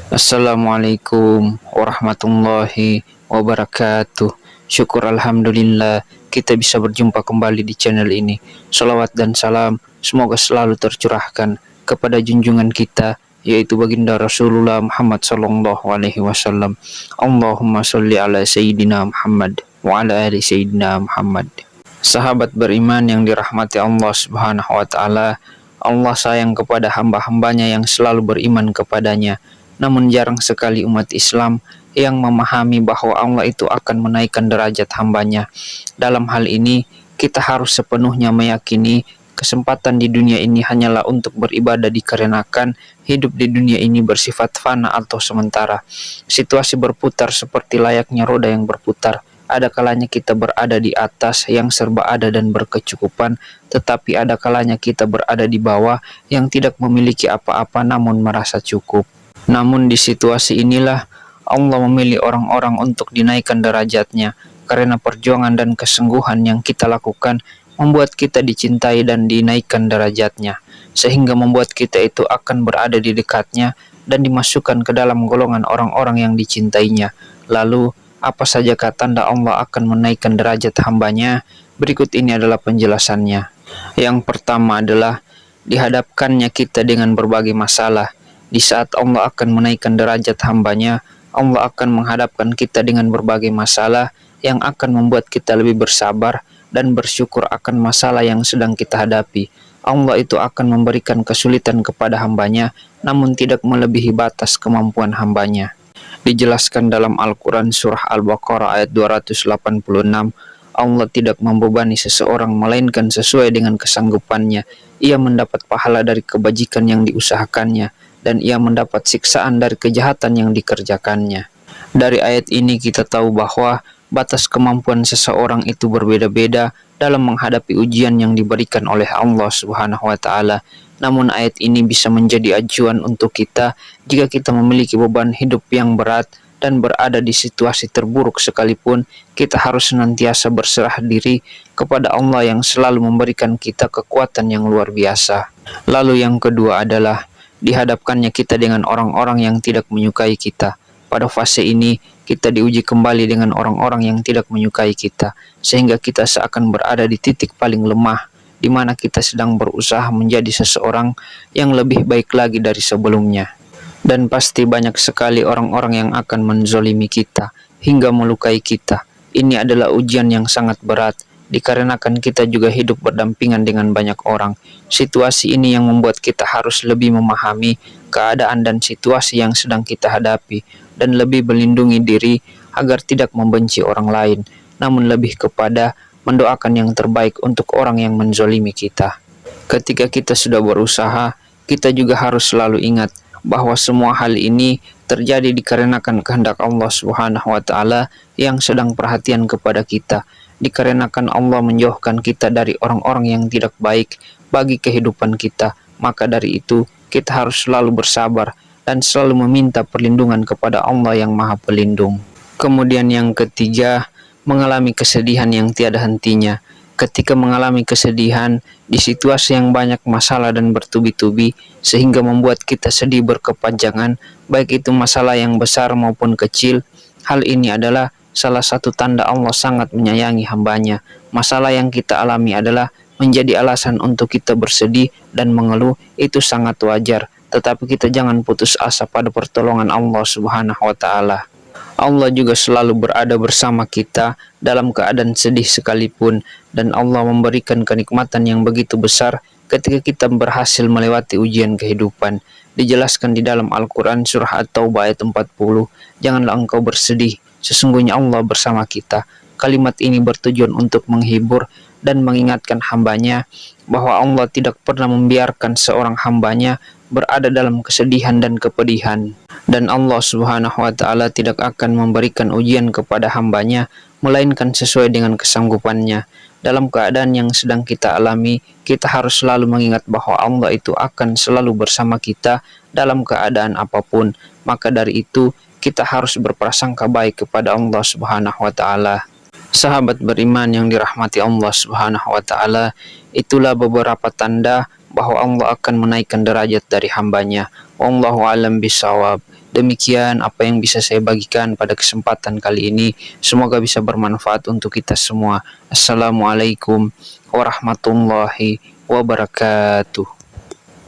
Assalamualaikum warahmatullahi wabarakatuh. Syukur alhamdulillah kita bisa berjumpa kembali di channel ini. Salawat dan salam semoga selalu tercurahkan kepada junjungan kita, yaitu baginda Rasulullah Muhammad sallallahu alaihi wasallam. Allahumma sholli ala sayyidina Muhammad wa ala ali sayyidina Muhammad. Sahabat beriman yang dirahmati Allah Subhanahu wa taala, Allah sayang kepada hamba-hambanya yang selalu beriman kepadanya. Namun jarang sekali umat Islam yang memahami bahwa Allah itu akan menaikkan derajat hambanya. Dalam hal ini, kita harus sepenuhnya meyakini kesempatan di dunia ini hanyalah untuk beribadah, dikarenakan hidup di dunia ini bersifat fana atau sementara. Situasi berputar seperti layaknya roda yang berputar. Ada kalanya kita berada di atas yang serba ada dan berkecukupan, tetapi ada kalanya kita berada di bawah yang tidak memiliki apa-apa namun merasa cukup. Namun di situasi inilah Allah memilih orang-orang untuk dinaikkan derajatnya, karena perjuangan dan kesungguhan yang kita lakukan membuat kita dicintai dan dinaikkan derajatnya, sehingga membuat kita itu akan berada di dekatnya dan dimasukkan ke dalam golongan orang-orang yang dicintainya. Lalu, apa sajakah tanda Allah akan menaikkan derajat hambanya? Berikut ini adalah penjelasannya. Yang pertama adalah dihadapkannya kita dengan berbagai masalah. Di saat Allah akan menaikkan derajat hambanya, Allah akan menghadapkan kita dengan berbagai masalah yang akan membuat kita lebih bersabar dan bersyukur akan masalah yang sedang kita hadapi. Allah itu akan memberikan kesulitan kepada hambanya, namun tidak melebihi batas kemampuan hambanya. Dijelaskan dalam Al-Quran Surah Al-Baqarah ayat 286, Allah tidak membebani seseorang melainkan sesuai dengan kesanggupannya. Ia mendapat pahala dari kebajikan yang diusahakannya, dan ia mendapat siksaan dari kejahatan yang dikerjakannya. Dari ayat ini kita tahu bahwa batas kemampuan seseorang itu berbeda-beda dalam menghadapi ujian yang diberikan oleh Allah Subhanahu wa taala. Namun ayat ini bisa menjadi acuan untuk kita jika kita memiliki beban hidup yang berat dan berada di situasi terburuk sekalipun, kita harus senantiasa berserah diri kepada Allah yang selalu memberikan kita kekuatan yang luar biasa. Lalu yang kedua adalah dihadapkannya kita dengan orang-orang yang tidak menyukai kita. Pada fase ini, kita diuji kembali dengan orang-orang yang tidak menyukai kita, sehingga kita seakan berada di titik paling lemah, di mana kita sedang berusaha menjadi seseorang yang lebih baik lagi dari sebelumnya. Dan pasti banyak sekali orang-orang yang akan menzolimi kita, hingga melukai kita. Ini adalah ujian yang sangat berat, dikarenakan kita juga hidup berdampingan dengan banyak orang. Situasi ini yang membuat kita harus lebih memahami keadaan dan situasi yang sedang kita hadapi, dan lebih melindungi diri agar tidak membenci orang lain, namun lebih kepada mendoakan yang terbaik untuk orang yang menzolimi kita. Ketika kita sudah berusaha, kita juga harus selalu ingat bahwa semua hal ini terjadi dikarenakan kehendak Allah Subhanahu wa taala yang sedang perhatian kepada kita, dikarenakan Allah menjauhkan kita dari orang-orang yang tidak baik bagi kehidupan kita. Maka dari itu kita harus selalu bersabar dan selalu meminta perlindungan kepada Allah yang Maha Pelindung. Kemudian yang ketiga, mengalami kesedihan yang tiada hentinya. Ketika mengalami kesedihan di situasi yang banyak masalah dan bertubi-tubi, sehingga membuat kita sedih berkepanjangan, baik itu masalah yang besar maupun kecil, hal ini adalah salah satu tanda Allah sangat menyayangi hambanya. Masalah yang kita alami adalah menjadi alasan untuk kita bersedih dan mengeluh, itu sangat wajar. Tetapi kita jangan putus asa pada pertolongan Allah Subhanahu wa taala. Allah juga selalu berada bersama kita dalam keadaan sedih sekalipun, dan Allah memberikan kenikmatan yang begitu besar ketika kita berhasil melewati ujian kehidupan. Dijelaskan di dalam Al-Quran Surah At-Taubah ayat 40, janganlah engkau bersedih, sesungguhnya Allah bersama kita. Kalimat ini bertujuan untuk menghibur dan mengingatkan hambanya bahwa Allah tidak pernah membiarkan seorang hambanya berada dalam kesedihan dan kepedihan. Dan Allah Subhanahu wa ta'ala tidak akan memberikan ujian kepada hambanya melainkan sesuai dengan kesanggupannya. Dalam keadaan yang sedang kita alami, kita harus selalu mengingat bahwa Allah itu akan selalu bersama kita dalam keadaan apapun. Maka dari itu, kita harus berprasangka baik kepada Allah Subhanahu wa ta'ala. Sahabat beriman yang dirahmati Allah Subhanahu wa ta'ala, itulah beberapa tanda bahwa Allah akan menaikkan derajat dari hambanya. Wallahu alam bisawab. Demikian apa yang bisa saya bagikan pada kesempatan kali ini. Semoga bisa bermanfaat untuk kita semua. Assalamualaikum warahmatullahi wabarakatuh.